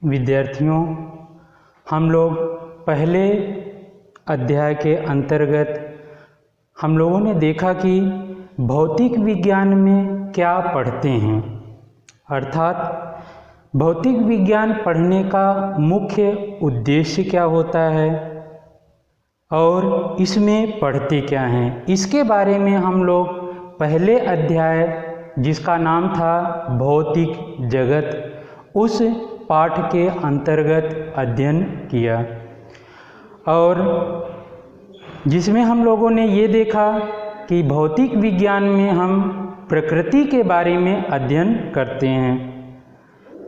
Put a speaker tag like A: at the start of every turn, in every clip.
A: विद्यार्थियों, हम लोग पहले अध्याय के अंतर्गत हम लोगों ने देखा कि भौतिक विज्ञान में क्या पढ़ते हैं, अर्थात भौतिक विज्ञान पढ़ने का मुख्य उद्देश्य क्या होता है और इसमें पढ़ते क्या हैं, इसके बारे में हम लोग पहले अध्याय जिसका नाम था भौतिक जगत, उस पाठ के अंतर्गत अध्ययन किया और जिसमें हम लोगों ने ये देखा कि भौतिक विज्ञान में हम प्रकृति के बारे में अध्ययन करते हैं।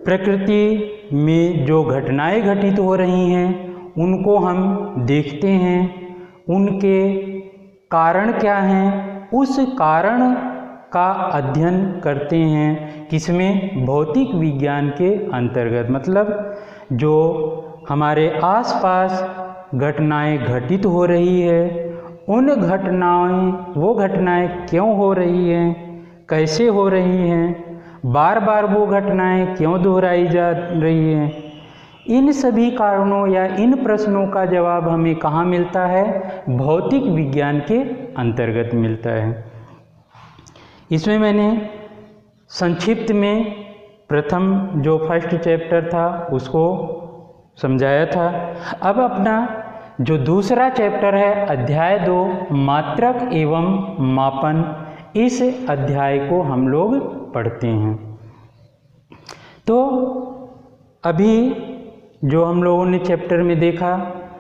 A: प्रकृति में जो घटनाएं घटित हो रही हैं उनको हम देखते हैं, उनके कारण क्या हैं, उस कारण का अध्ययन करते हैं। किसमें? भौतिक विज्ञान के अंतर्गत, मतलब जो हमारे आसपास घटनाएं घटित हो रही है, उन वो घटनाएं क्यों हो रही हैं, कैसे हो रही हैं, बार बार वो घटनाएं क्यों दोहराई जा रही हैं, इन सभी कारणों या इन प्रश्नों का जवाब हमें कहाँ मिलता है? भौतिक विज्ञान के अंतर्गत मिलता है। इसमें मैंने संक्षिप्त में प्रथम जो फर्स्ट चैप्टर था उसको समझाया था। अब अपना जो दूसरा चैप्टर है अध्याय 2 मात्रक एवं मापन, इस अध्याय को हम लोग पढ़ते हैं। तो अभी जो हम लोगों ने चैप्टर में देखा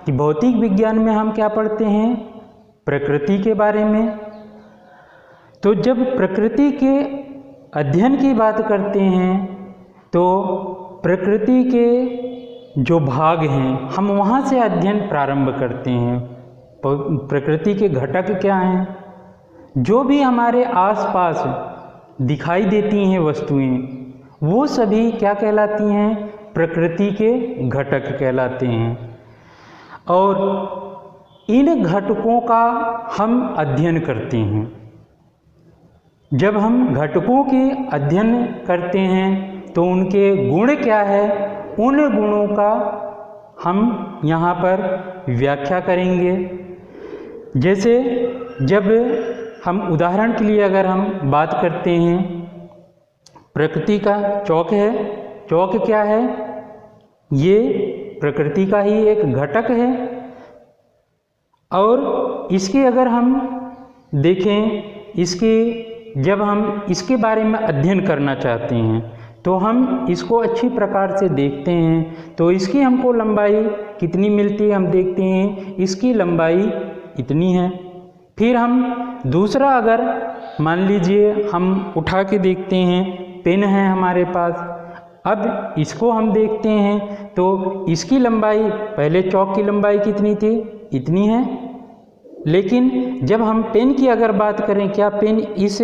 A: कि भौतिक विज्ञान में हम क्या पढ़ते हैं? प्रकृति के बारे में। तो जब प्रकृति के अध्ययन की बात करते हैं तो प्रकृति के जो भाग हैं हम वहाँ से अध्ययन प्रारंभ करते हैं। प्रकृति के घटक क्या हैं? जो भी हमारे आसपास दिखाई देती हैं वस्तुएं, वो सभी क्या कहलाती हैं? प्रकृति के घटक कहलाते हैं। और इन घटकों का हम अध्ययन करते हैं। जब हम घटकों के अध्ययन करते हैं तो उनके गुण क्या है, उन गुणों का हम यहाँ पर व्याख्या करेंगे। जैसे जब हम उदाहरण के लिए अगर हम बात करते हैं, प्रकृति का चौक है। चौक क्या है? ये प्रकृति का ही एक घटक है। और इसके अगर हम देखें, जब हम इसके बारे में अध्ययन करना चाहते हैं तो हम इसको अच्छी प्रकार से देखते हैं। तो इसकी हमको लंबाई कितनी मिलती है, हम देखते हैं इसकी लंबाई इतनी है। फिर हम दूसरा अगर मान लीजिए हम उठा के देखते हैं, पेन है हमारे पास, अब इसको हम देखते हैं तो इसकी लंबाई, पहले चौक की लंबाई कितनी थी? इतनी है। लेकिन जब हम पेन की अगर बात करें, क्या पेन इस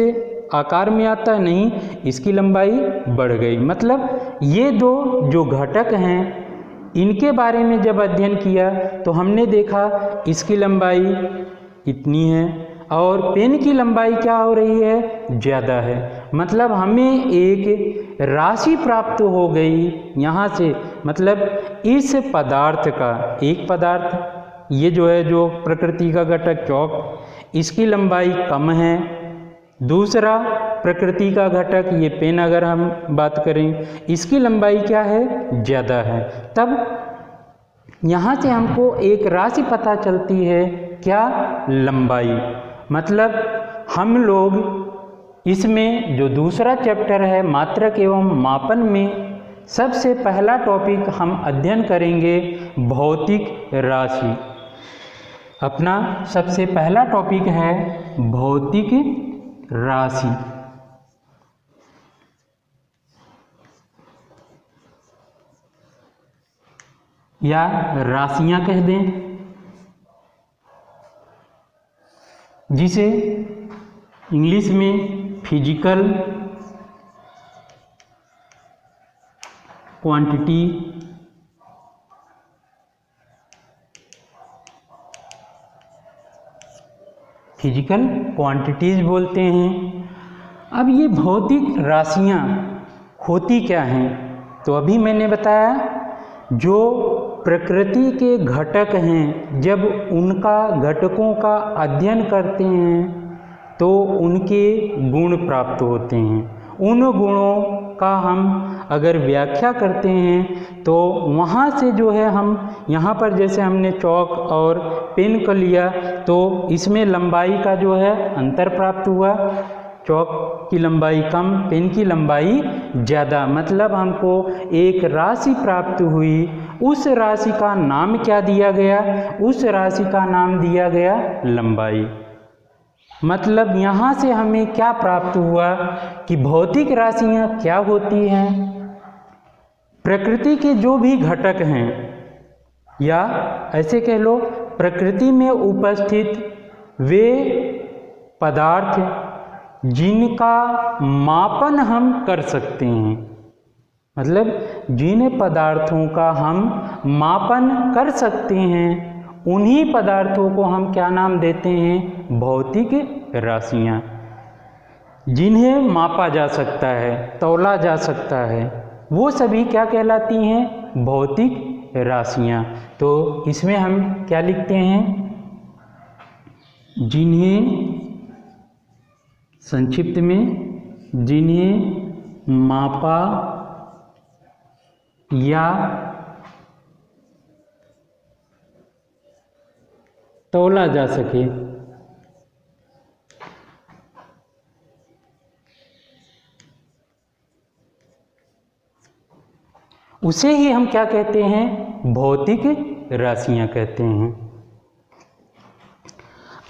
A: आकार में आता है? नहीं, इसकी लंबाई बढ़ गई। मतलब ये दो जो घटक हैं इनके बारे में जब अध्ययन किया तो हमने देखा इसकी लंबाई इतनी है और पेन की लंबाई क्या हो रही है? ज़्यादा है। मतलब हमें एक राशि प्राप्त हो गई यहाँ से। मतलब इस पदार्थ का, एक पदार्थ ये जो है, जो प्रकृति का घटक चौक, इसकी लंबाई कम है। दूसरा प्रकृति का घटक ये पेन अगर हम बात करें, इसकी लंबाई क्या है? ज़्यादा है। तब यहाँ से हमको एक राशि पता चलती है, क्या? लंबाई। मतलब हम लोग इसमें जो दूसरा चैप्टर है मात्रक एवं मापन में सबसे पहला टॉपिक हम अध्ययन करेंगे भौतिक राशि। अपना सबसे पहला टॉपिक है भौतिक राशि या राशियां कह दें, जिसे इंग्लिश में फिजिकल क्वांटिटी, फिजिकल क्वांटिटीज बोलते हैं। अब ये भौतिक राशियाँ होती क्या हैं? तो अभी मैंने बताया जो प्रकृति के घटक हैं, जब उनका घटकों का अध्ययन करते हैं तो उनके गुण प्राप्त होते हैं। उन गुणों का हम अगर व्याख्या करते हैं तो वहाँ से जो है हम यहाँ पर जैसे हमने चौक और पेन को लिया तो इसमें लंबाई का जो है अंतर प्राप्त हुआ। चौक की लंबाई कम, पेन की लंबाई ज़्यादा, मतलब हमको एक राशि प्राप्त हुई। उस राशि का नाम क्या दिया गया? उस राशि का नाम दिया गया लंबाई। मतलब यहाँ से हमें क्या प्राप्त हुआ कि भौतिक राशियाँ क्या होती हैं। प्रकृति के जो भी घटक हैं, या ऐसे कह लो प्रकृति में उपस्थित वे पदार्थ जिनका मापन हम कर सकते हैं, मतलब जिन पदार्थों का हम मापन कर सकते हैं उन्हीं पदार्थों को हम क्या नाम देते हैं? भौतिक राशियाँ। जिन्हें मापा जा सकता है, तौला जा सकता है, वो सभी क्या कहलाती हैं? भौतिक राशियाँ। तो इसमें हम क्या लिखते हैं? जिन्हें संक्षिप्त में जिन्हें मापा या तौला जा सके। उसे ही हम क्या कहते हैं? भौतिक राशियां कहते हैं।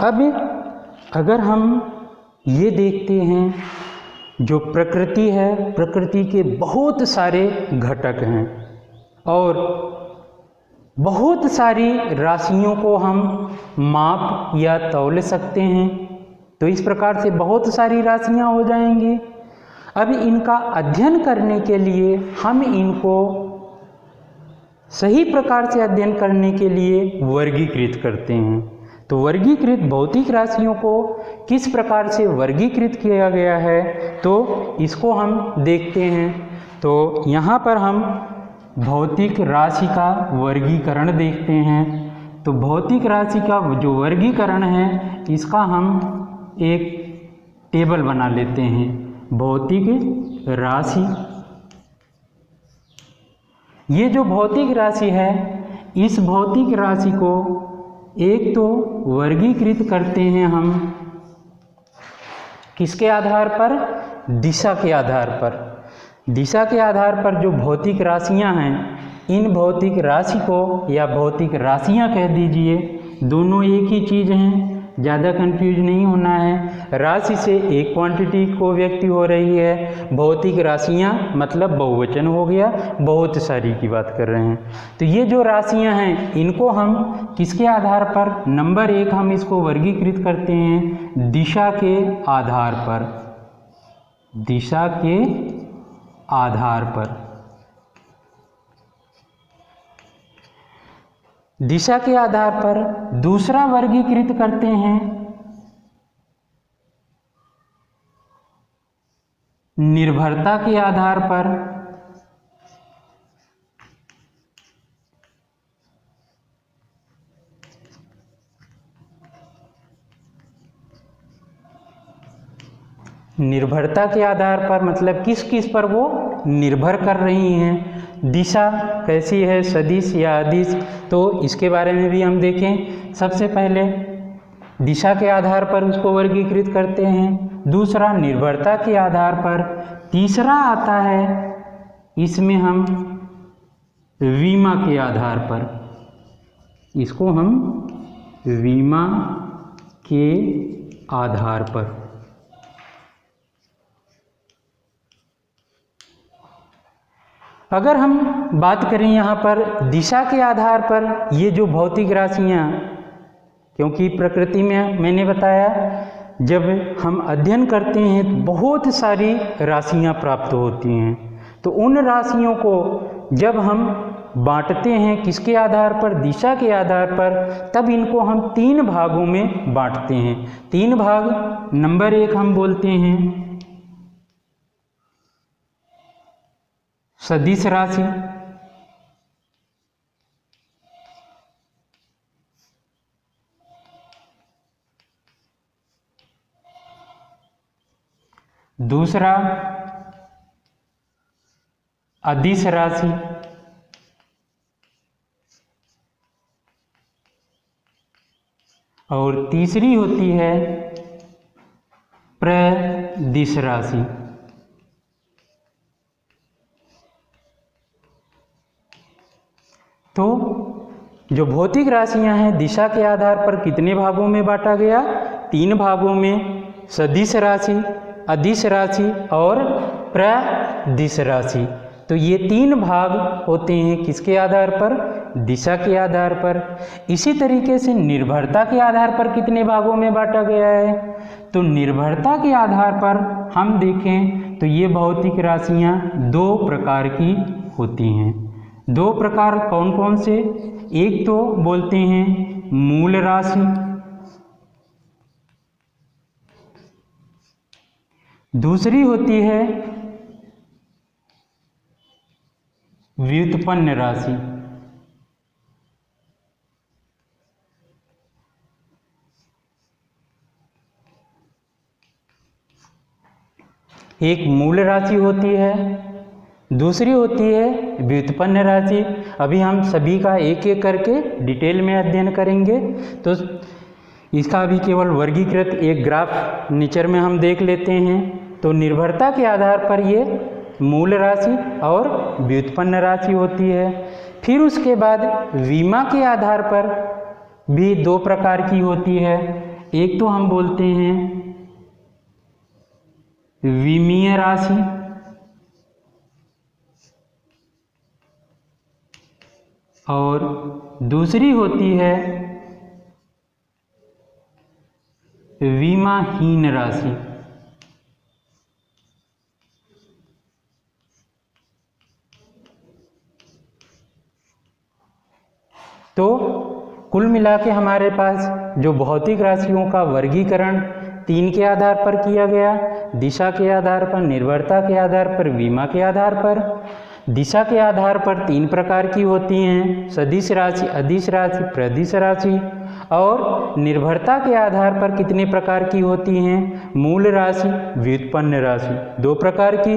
A: अब अगर हम ये देखते हैं, जो प्रकृति है, प्रकृति के बहुत सारे घटक हैं और बहुत सारी राशियों को हम माप या तौल सकते हैं। तो इस प्रकार से बहुत सारी राशियां हो जाएंगी। अब इनका अध्ययन करने के लिए हम इनको सही प्रकार से अध्ययन करने के लिए वर्गीकृत करते हैं। तो वर्गीकृत भौतिक राशियों को किस प्रकार से वर्गीकृत किया गया है तो इसको हम देखते हैं। तो यहाँ पर हम भौतिक राशि का वर्गीकरण देखते हैं। तो भौतिक राशि का जो वर्गीकरण है इसका हम एक टेबल बना लेते हैं। भौतिक राशि, ये जो भौतिक राशि है, इस भौतिक राशि को एक तो वर्गीकृत करते हैं हम किसके आधार पर? दिशा के आधार पर। दिशा के आधार पर जो भौतिक राशियां हैं, इन भौतिक राशि को या भौतिक राशियां कह दीजिए, दोनों एक ही चीज़ हैं, ज़्यादा कंफ्यूज नहीं होना है। राशि से एक क्वांटिटी को व्यक्ति हो रही है, भौतिक राशियां मतलब बहुवचन हो गया, बहुत सारी की बात कर रहे हैं। तो ये जो राशियां हैं इनको हम किसके आधार पर? नंबर एक हम इसको वर्गीकृत करते हैं दिशा के आधार पर। दिशा के आधार पर, दिशा के आधार पर दूसरा वर्गीकृत करते हैं निर्भरता के आधार पर। निर्भरता के आधार पर मतलब किस किस पर वो निर्भर कर रही हैं। दिशा कैसी है, सदिश या अदिश, तो इसके बारे में भी हम देखें। सबसे पहले दिशा के आधार पर उसको वर्गीकृत करते हैं, दूसरा निर्भरता के आधार पर, तीसरा आता है इसमें हम विमा के आधार पर। इसको हम विमा के आधार पर। अगर हम बात करें यहाँ पर दिशा के आधार पर, ये जो भौतिक राशियाँ, क्योंकि प्रकृति में मैंने बताया जब हम अध्ययन करते हैं तो बहुत सारी राशियाँ प्राप्त होती हैं। तो उन राशियों को जब हम बांटते हैं किसके आधार पर? दिशा के आधार पर, तब इनको हम तीन भागों में बांटते हैं। तीन भाग, नंबर एक हम बोलते हैं सदिश राशि, दूसरा अदिश राशि, और तीसरी होती है प्रदिश राशि। तो जो भौतिक राशियां हैं दिशा के आधार पर कितने भागों में बांटा गया? 3 भागों में, सदिश राशि, अदिश राशि और प्रदिश राशि। तो ये 3 भाग होते हैं किसके आधार पर? दिशा के आधार पर। इसी तरीके से निर्भरता के आधार पर कितने भागों में बांटा गया है? तो निर्भरता के आधार पर हम देखें तो ये भौतिक राशियां 2 प्रकार की होती हैं। 2 प्रकार कौन कौन से? एक तो बोलते हैं मूल राशि, दूसरी होती है व्युत्पन्न राशि। एक मूल राशि होती है, दूसरी होती है व्युत्पन्न राशि। अभी हम सभी का एक एक करके डिटेल में अध्ययन करेंगे। तो इसका अभी केवल वर्गीकृत एक ग्राफ नेचर में हम देख लेते हैं। तो निर्भरता के आधार पर ये मूल राशि और व्युत्पन्न राशि होती है। फिर उसके बाद विमा के आधार पर भी 2 प्रकार की होती है। एक तो हम बोलते हैं विमीय राशि, और दूसरी होती है विमाहीन राशि। तो कुल मिला के हमारे पास जो भौतिक राशियों का वर्गीकरण 3 के आधार पर किया गया, दिशा के आधार पर, निर्भरता के आधार पर, विमा के आधार पर। दिशा के आधार पर 3 प्रकार की होती हैं, सदिश राशि, अदिश राशि, प्रदिश राशि। और निर्भरता के आधार पर कितने प्रकार की होती हैं? मूल राशि, व्युत्पन्न राशि, 2 प्रकार की।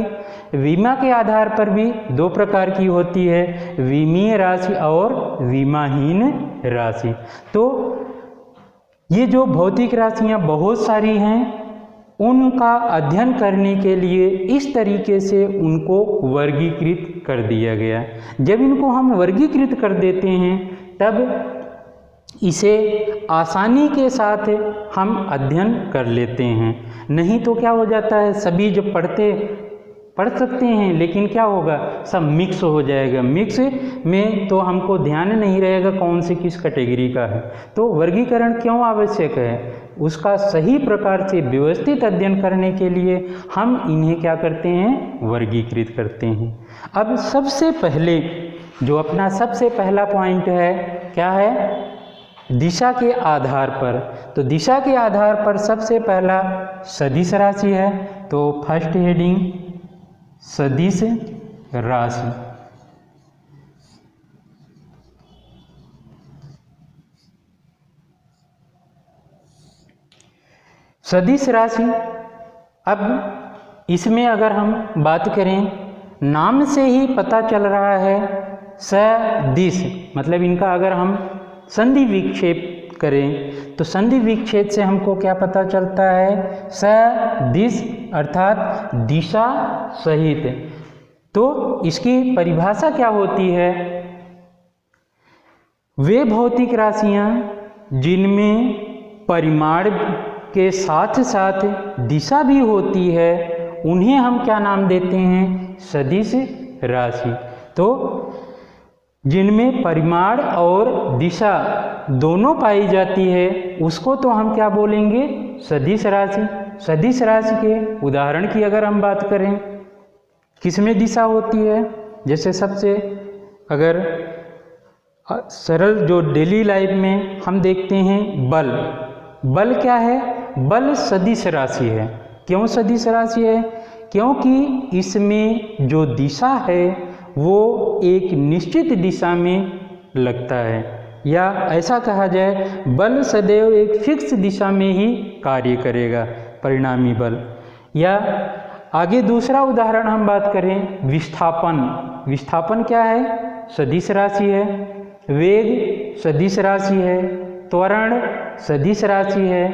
A: विमा के आधार पर भी 2 प्रकार की होती है, विमीय राशि और विमाहीन राशि। तो ये जो भौतिक राशियां बहुत सारी हैं, उनका अध्ययन करने के लिए इस तरीके से उनको वर्गीकृत कर दिया गया। जब इनको हम वर्गीकृत कर देते हैं तब इसे आसानी के साथ हम अध्ययन कर लेते हैं। नहीं तो क्या हो जाता है, सभी जब पढ़ सकते हैं लेकिन क्या होगा, सब मिक्स हो जाएगा। मिक्स में तो हमको ध्यान नहीं रहेगा कौन से किस कैटेगरी का है। तो वर्गीकरण क्यों आवश्यक है? उसका सही प्रकार से व्यवस्थित अध्ययन करने के लिए हम इन्हें क्या करते हैं? वर्गीकृत करते हैं। अब सबसे पहले जो अपना सबसे पहला पॉइंट है, क्या है? दिशा के आधार पर। तो दिशा के आधार पर सबसे पहला सदिश राशि है। तो फर्स्ट हेडिंग सदिश राशि। सदिश राशि, अब इसमें अगर हम बात करें, नाम से ही पता चल रहा है सदिश, मतलब इनका अगर हम संधि विक्षेप करें तो संधि विक्षेप से हमको क्या पता चलता है? सदिश अर्थात दिशा सहित। तो इसकी परिभाषा क्या होती है? वे भौतिक राशियां जिनमें परिमाण के साथ साथ दिशा भी होती है, उन्हें हम क्या नाम देते हैं? सदिश राशि। तो जिनमें परिमाण और दिशा दोनों पाई जाती है उसको तो हम क्या बोलेंगे? सदिश राशि। सदिश राशि के उदाहरण की अगर हम बात करें, किसमें दिशा होती है? जैसे सबसे अगर सरल जो डेली लाइफ में हम देखते हैं बल। बल क्या है? बल सदिश राशि है। क्यों सदिश राशि है? क्योंकि इसमें जो दिशा है वो एक निश्चित दिशा में लगता है, या ऐसा कहा जाए बल सदैव एक फिक्स दिशा में ही कार्य करेगा, परिणामी बल। या आगे दूसरा उदाहरण हम बात करें विस्थापन। विस्थापन क्या है? सदिश राशि है। वेग सदिश राशि है। त्वरण सदिश राशि है।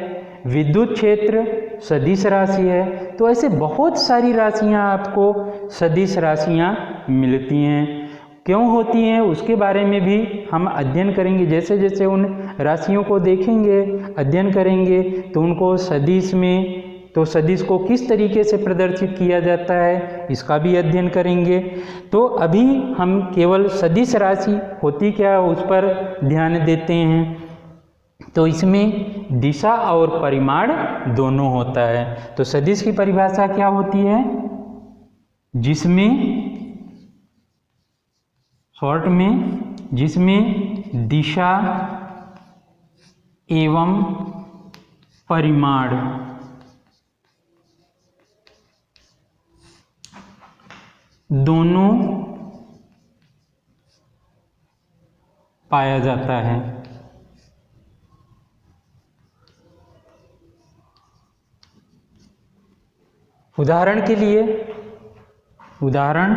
A: विद्युत क्षेत्र सदिश राशि है। तो ऐसे बहुत सारी राशियां आपको सदिश राशियां मिलती हैं। क्यों होती हैं उसके बारे में भी हम अध्ययन करेंगे। जैसे जैसे उन राशियों को देखेंगे, अध्ययन करेंगे, तो उनको सदिश में, तो सदिश को किस तरीके से प्रदर्शित किया जाता है इसका भी अध्ययन करेंगे। तो अभी हम केवल सदिश राशि होती क्या उस पर ध्यान देते हैं। तो इसमें दिशा और परिमाण दोनों होता है। तो सदिश की परिभाषा क्या होती है? जिसमें शॉर्ट में, जिसमें दिशा एवं परिमाण दोनों पाया जाता है। उदाहरण के लिए, उदाहरण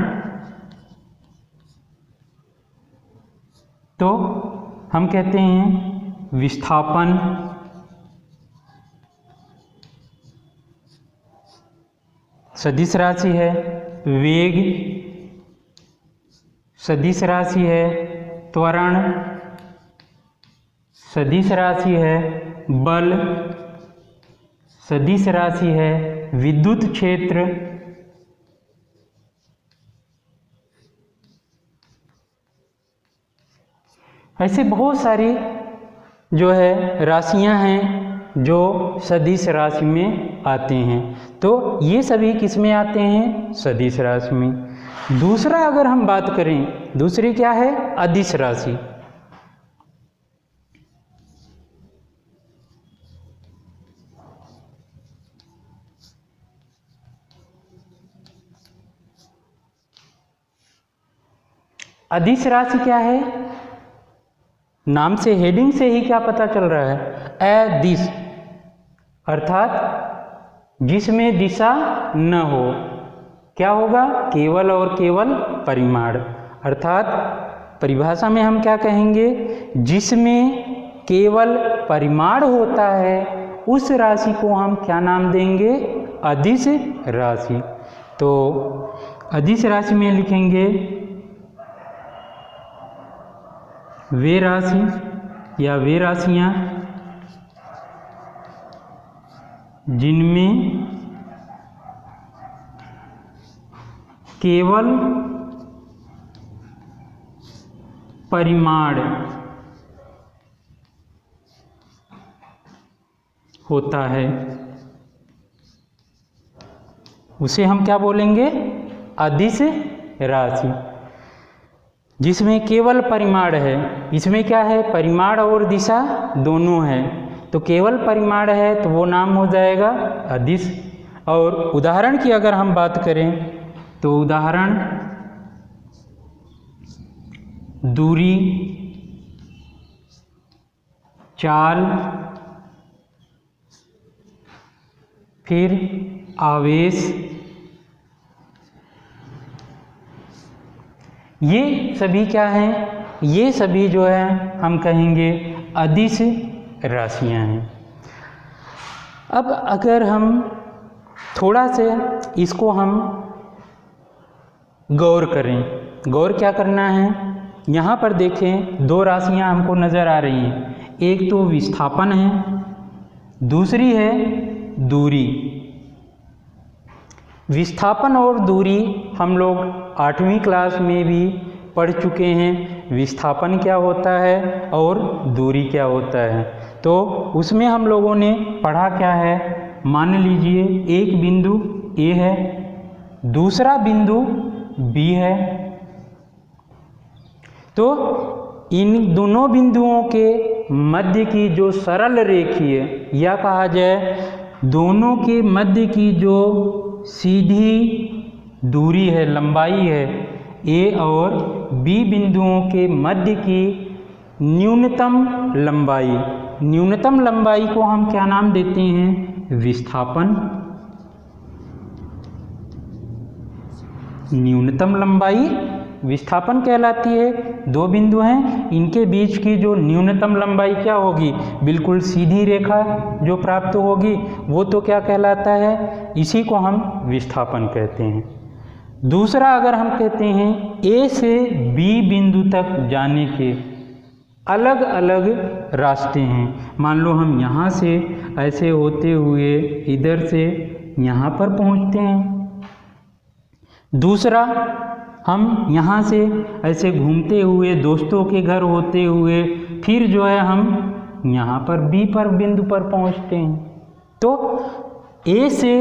A: तो हम कहते हैं विस्थापन सदिश राशि है, वेग सदिश राशि है, त्वरण सदिश राशि है, बल सदिश राशि है, विद्युत क्षेत्र ऐसे बहुत सारी जो है राशियां हैं जो सदिश राशि में आते हैं। तो ये सभी किस में आते हैं? सदिश राशि में। दूसरा अगर हम बात करें, दूसरी क्या है? अदिश राशि। अदिश राशि क्या है? नाम से, हेडिंग से ही क्या पता चल रहा है? अदिश अर्थात जिसमें दिशा न हो। क्या होगा? केवल और केवल परिमाण। अर्थात परिभाषा में हम क्या कहेंगे? जिसमें केवल परिमाण होता है उस राशि को हम क्या नाम देंगे? अदिश राशि। तो अदिश राशि में लिखेंगे वे राशि या वे राशियां जिनमें केवल परिमाण होता है उसे हम क्या बोलेंगे? अदिश राशि। जिसमें केवल परिमाण है, इसमें क्या है? परिमाण और दिशा दोनों है। तो केवल परिमाण है तो वो नाम हो जाएगा अदिश। और उदाहरण की अगर हम बात करें तो उदाहरण दूरी, चाल, फिर आवेश, ये सभी क्या हैं? ये सभी जो है हम कहेंगे अदिश राशियां हैं। अब अगर हम थोड़ा से इसको हम गौर करें, गौर क्या करना है? यहाँ पर देखें दो राशियां हमको नज़र आ रही हैं। एक तो विस्थापन है, दूसरी है दूरी। विस्थापन और दूरी हम लोग 8वीं क्लास में भी पढ़ चुके हैं। विस्थापन क्या होता है और दूरी क्या होता है। तो उसमें हम लोगों ने पढ़ा क्या है? मान लीजिए एक बिंदु ए है, दूसरा बिंदु बी है। तो इन दोनों बिंदुओं के मध्य की जो सरल रेखीय या कहा जाए दोनों के मध्य की जो सीधी दूरी है, लंबाई है, ए और बी बिंदुओं के मध्य की न्यूनतम लंबाई, न्यूनतम लंबाई को हम क्या नाम देते हैं? विस्थापन। न्यूनतम लंबाई विस्थापन कहलाती है। दो बिंदु हैं, इनके बीच की जो न्यूनतम लंबाई क्या होगी, बिल्कुल सीधी रेखा जो प्राप्त होगी वो तो क्या कहलाता है, इसी को हम विस्थापन कहते हैं। दूसरा, अगर हम कहते हैं ए से बी बिंदु तक जाने के अलग अलग रास्ते हैं। मान लो हम यहाँ से ऐसे होते हुए इधर से यहाँ पर पहुँचते हैं। दूसरा, हम यहाँ से ऐसे घूमते हुए दोस्तों के घर होते हुए फिर जो है हम यहाँ पर बी पर बिंदु पर पहुँचते हैं। तो ए से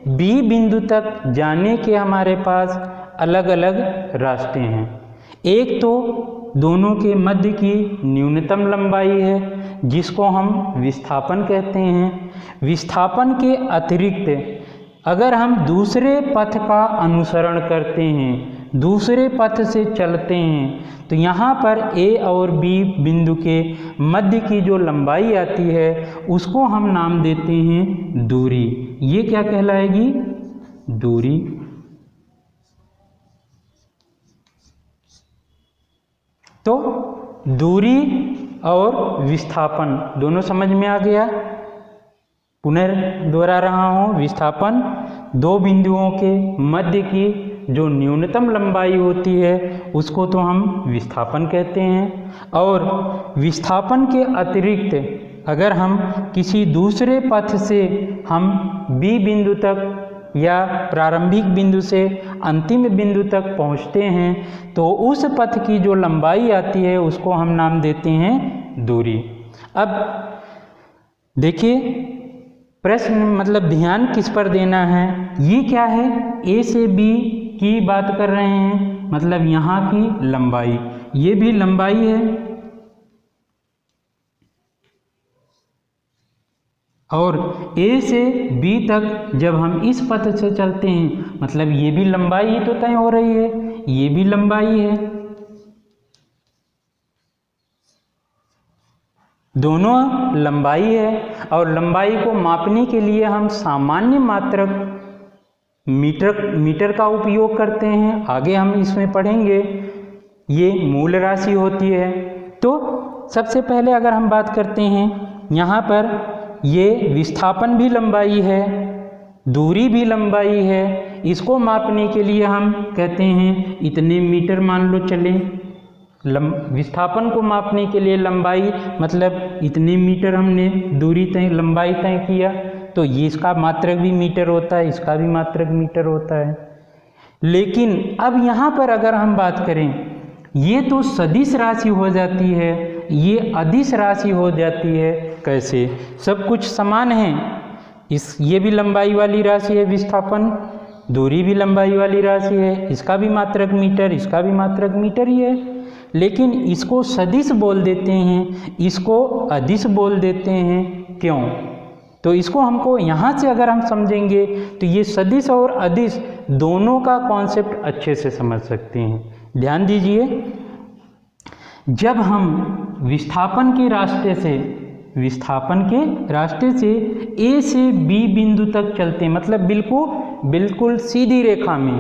A: बी बिंदु तक जाने के हमारे पास अलग अलग रास्ते हैं। एक तो दोनों के मध्य की न्यूनतम लंबाई है जिसको हम विस्थापन कहते हैं। विस्थापन के अतिरिक्त अगर हम दूसरे पथ का अनुसरण करते हैं, दूसरे पथ से चलते हैं, तो यहाँ पर ए और बी बिंदु के मध्य की जो लंबाई आती है उसको हम नाम देते हैं दूरी। ये क्या कहलाएगी, दूरी। तो दूरी और विस्थापन दोनों समझ में आ गया। पुनर्दोहरा रहा हूँ, विस्थापन दो बिंदुओं के मध्य की जो न्यूनतम लंबाई होती है उसको तो हम विस्थापन कहते हैं। और विस्थापन के अतिरिक्त अगर हम किसी दूसरे पथ से हम बी बिंदु तक या प्रारंभिक बिंदु से अंतिम बिंदु तक पहुँचते हैं तो उस पथ की जो लंबाई आती है उसको हम नाम देते हैं दूरी। अब देखिए, प्रश्न मतलब ध्यान किस पर देना है, ये क्या है, ए से बी की बात कर रहे हैं, मतलब यहाँ की लंबाई, ये भी लंबाई है। और ए से बी तक जब हम इस पथ से चलते हैं मतलब ये भी लंबाई ही तो तय हो रही है, ये भी लंबाई है। दोनों लंबाई है और लंबाई को मापने के लिए हम सामान्य मात्रक मीटर का उपयोग करते हैं। आगे हम इसमें पढ़ेंगे, ये मूल राशि होती है। तो सबसे पहले अगर हम बात करते हैं, यहाँ पर ये विस्थापन भी लंबाई है, दूरी भी लंबाई है। इसको मापने के लिए हम कहते हैं इतने मीटर मान लो चले। विस्थापन को मापने के लिए लंबाई मतलब इतने मीटर हमने दूरी तय लंबाई तय किया, तो ये इसका मात्रक भी मीटर होता है, इसका भी मात्रक मीटर होता है। लेकिन अब यहाँ पर अगर हम बात करें, ये तो सदिश राशि हो जाती है, ये अदिश राशि हो जाती है। कैसे, सब कुछ समान है। ये भी लंबाई वाली राशि है विस्थापन, दूरी भी लंबाई वाली राशि है, इसका भी मात्रक मीटर, इसका भी मात्रक मीटर ही है। लेकिन इसको सदिश बोल देते हैं, इसको अदिश बोल देते हैं। क्यों? तो इसको हमको यहाँ से अगर हम समझेंगे तो ये सदिश और अदिश दोनों का कॉन्सेप्ट अच्छे से समझ सकते हैं। ध्यान दीजिए, जब हम विस्थापन के रास्ते से ए से बी बिंदु तक चलते हैं, मतलब बिल्कुल सीधी रेखा में,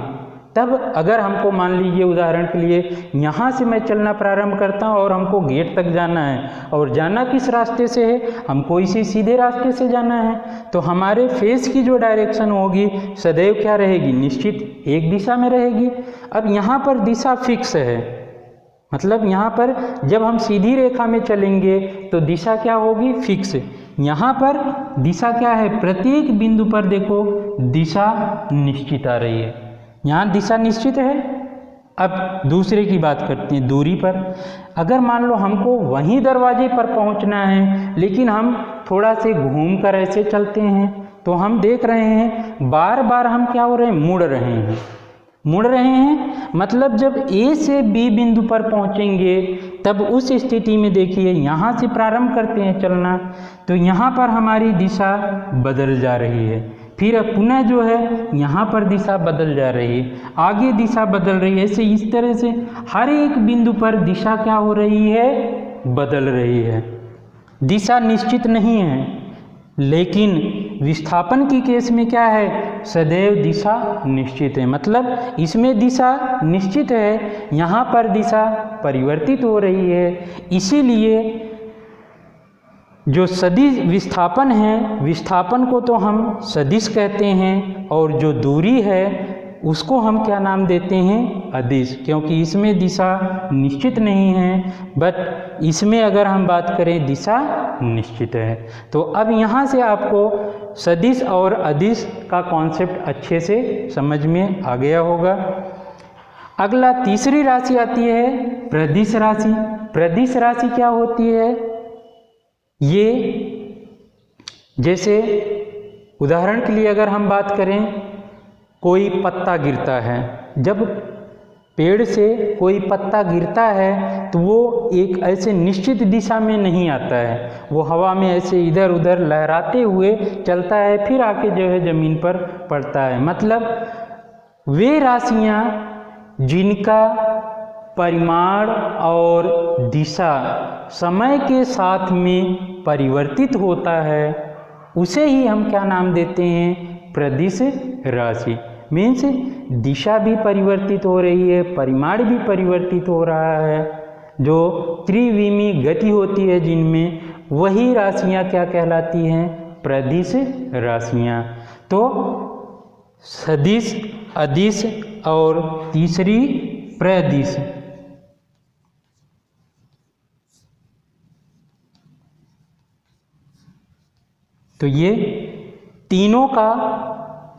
A: तब अगर हमको मान लीजिए उदाहरण के लिए यहाँ से मैं चलना प्रारंभ करता हूँ और हमको गेट तक जाना है, और जाना किस रास्ते से है, हमको इसी सीधे रास्ते से जाना है, तो हमारे फेस की जो डायरेक्शन होगी सदैव क्या रहेगी, निश्चित एक दिशा में रहेगी। अब यहाँ पर दिशा फिक्स है, मतलब यहाँ पर जब हम सीधी रेखा में चलेंगे तो दिशा क्या होगी, फिक्स। यहाँ पर दिशा क्या है, प्रत्येक बिंदु पर देखो दिशा निश्चित आ रही है, यहाँ दिशा निश्चित है। अब दूसरे की बात करते हैं, दूरी पर। अगर मान लो हमको वहीं दरवाजे पर पहुँचना है लेकिन हम थोड़ा से घूम कर ऐसे चलते हैं, तो हम देख रहे हैं बार बार हम क्या हो रहे हैं, मुड़ रहे हैं। मतलब जब ए से बी बिंदु पर पहुंचेंगे तब उस स्थिति में देखिए यहाँ से प्रारंभ करते हैं चलना, तो यहाँ पर हमारी दिशा बदल जा रही है, फिर पुनः जो है यहाँ पर दिशा बदल जा रही है, आगे दिशा बदल रही है। ऐसे इस तरह से हर एक बिंदु पर दिशा क्या हो रही है, बदल रही है। दिशा निश्चित नहीं है, लेकिन विस्थापन की केस में क्या है, सदैव दिशा निश्चित है, मतलब इसमें दिशा निश्चित है, यहाँ पर दिशा परिवर्तित हो रही है। इसीलिए जो सदिश विस्थापन है, विस्थापन को तो हम सदिश कहते हैं, और जो दूरी है उसको हम क्या नाम देते हैं, अदिश, क्योंकि इसमें दिशा निश्चित नहीं है, बट इसमें अगर हम बात करें दिशा निश्चित है। तो अब यहाँ से आपको सदिश और अदिश का कॉन्सेप्ट अच्छे से समझ में आ गया होगा। अगला तीसरी राशि आती है प्रदिश राशि। प्रदिश राशि क्या होती है, ये जैसे उदाहरण के लिए अगर हम बात करें, कोई पत्ता गिरता है, जब पेड़ से कोई पत्ता गिरता है तो वो एक ऐसे निश्चित दिशा में नहीं आता है, वो हवा में ऐसे इधर उधर लहराते हुए चलता है, फिर आके जो है ज़मीन पर पड़ता है। मतलब वे राशियाँ जिनका परिमाण और दिशा समय के साथ में परिवर्तित होता है, उसे ही हम क्या नाम देते हैं, प्रदिश राशि। मीन्स दिशा भी परिवर्तित हो रही है, परिमाण भी परिवर्तित हो रहा है, जो त्रिविमी गति होती है जिनमें, वही राशियाँ क्या कहलाती हैं, प्रदिश राशियाँ। तो सदिश, अदिश और तीसरी प्रदिश। तो ये तीनों का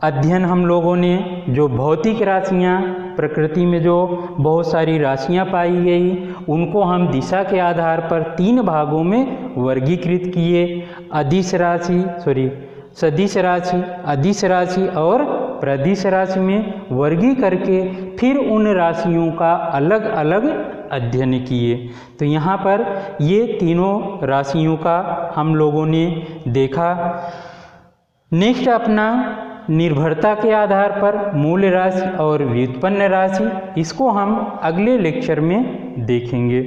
A: अध्ययन हम लोगों ने, जो भौतिक राशियाँ, प्रकृति में जो बहुत सारी राशियाँ पाई गई, उनको हम दिशा के आधार पर 3 भागों में वर्गीकृत किए, अदिश राशि, सदिश राशि, अदिश राशि और प्रदिश राशि में वर्गी करके फिर उन राशियों का अलग अलग अध्ययन किए। तो यहाँ पर ये तीनों राशियों का हम लोगों ने देखा। नेक्स्ट अपना निर्भरता के आधार पर मूल राशि और व्युत्पन्न राशि, इसको हम अगले लेक्चर में देखेंगे।